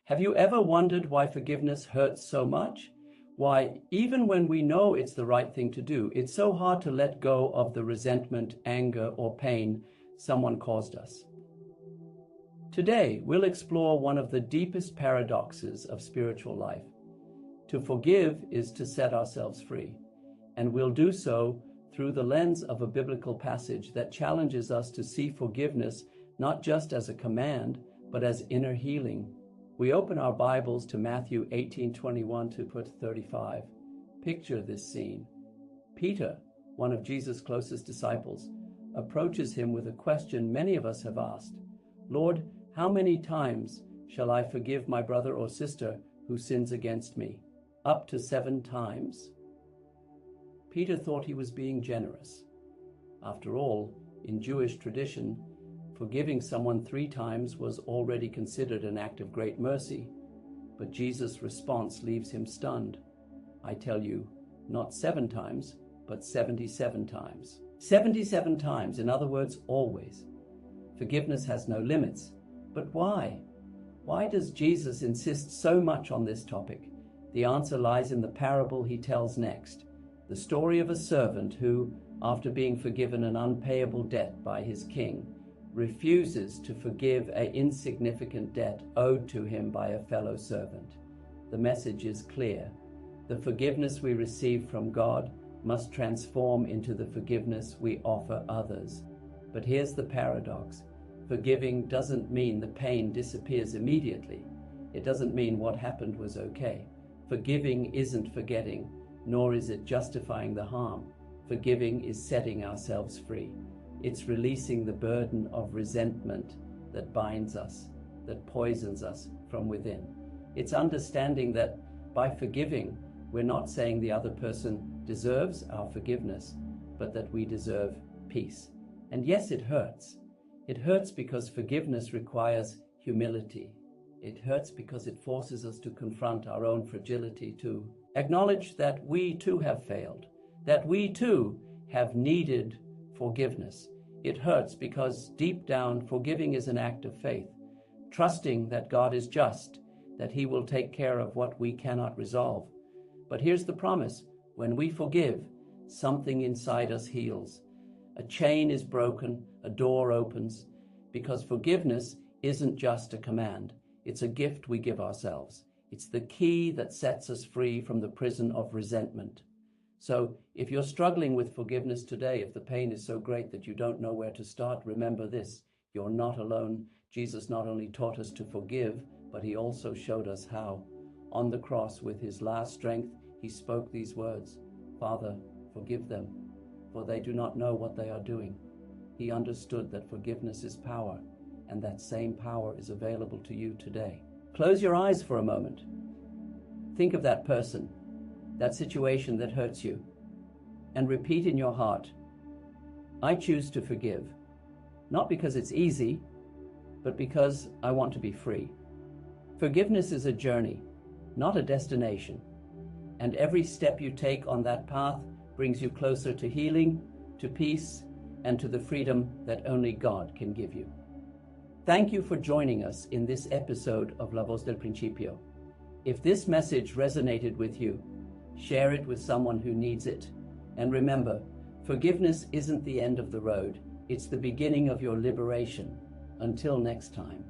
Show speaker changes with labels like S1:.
S1: Have you ever wondered why forgiveness hurts so much? Why, even when we know it's the right thing to do, it's so hard to let go of the resentment, anger, or pain someone caused us. Today, we'll explore one of the deepest paradoxes of spiritual life. To forgive is to set ourselves free, and we'll do so through the lens of a biblical passage that challenges us to see forgiveness not just as a command, but as inner healing. We open our Bibles to Matthew 18:21 to 35. Picture this scene. Peter, one of Jesus' closest disciples, approaches him with a question many of us have asked. Lord, how many times shall I forgive my brother or sister who sins against me? Up to 7 times? Peter thought he was being generous. After all, in Jewish tradition, forgiving someone 3 times was already considered an act of great mercy, but Jesus' response leaves him stunned. I tell you, not 7 times, but 77 times. 77 times, in other words, always. Forgiveness has no limits. But why? Why does Jesus insist so much on this topic? The answer lies in the parable he tells next, the story of a servant who, after being forgiven an unpayable debt by his king, refuses to forgive an insignificant debt owed to him by a fellow servant. The message is clear. The forgiveness we receive from God must transform into the forgiveness we offer others. But here's the paradox. Forgiving doesn't mean the pain disappears immediately. It doesn't mean what happened was okay. Forgiving isn't forgetting, nor is it justifying the harm. Forgiving is setting ourselves free. It's releasing the burden of resentment that binds us, that poisons us from within. It's understanding that by forgiving, we're not saying the other person deserves our forgiveness, but that we deserve peace. And yes, it hurts. It hurts because forgiveness requires humility. It hurts because it forces us to confront our own fragility, to acknowledge that we too have failed, that we too have needed forgiveness. It hurts because deep down, forgiving is an act of faith, trusting that God is just, that He will take care of what we cannot resolve. But here's the promise. When we forgive, something inside us heals. A chain is broken, a door opens, because forgiveness isn't just a command. It's a gift we give ourselves. It's the key that sets us free from the prison of resentment. So if you're struggling with forgiveness today, if the pain is so great that you don't know where to start, remember this: you're not alone. Jesus not only taught us to forgive, but He also showed us how. On the cross, with His last strength, He spoke these words, "Father, forgive them, for they do not know what they are doing." He understood that forgiveness is power, and that same power is available to you today. Close your eyes for a moment. Think of that person, that situation that hurts you, and repeat in your heart, "I choose to forgive, not because it's easy, but because I want to be free." Forgiveness is a journey, not a destination, and every step you take on that path brings you closer to healing, to peace, and to the freedom that only God can give you. Thank you for joining us in this episode of La Voz del Principio. If this message resonated with you, share it with someone who needs it. And remember, forgiveness isn't the end of the road. It's the beginning of your liberation. Until next time.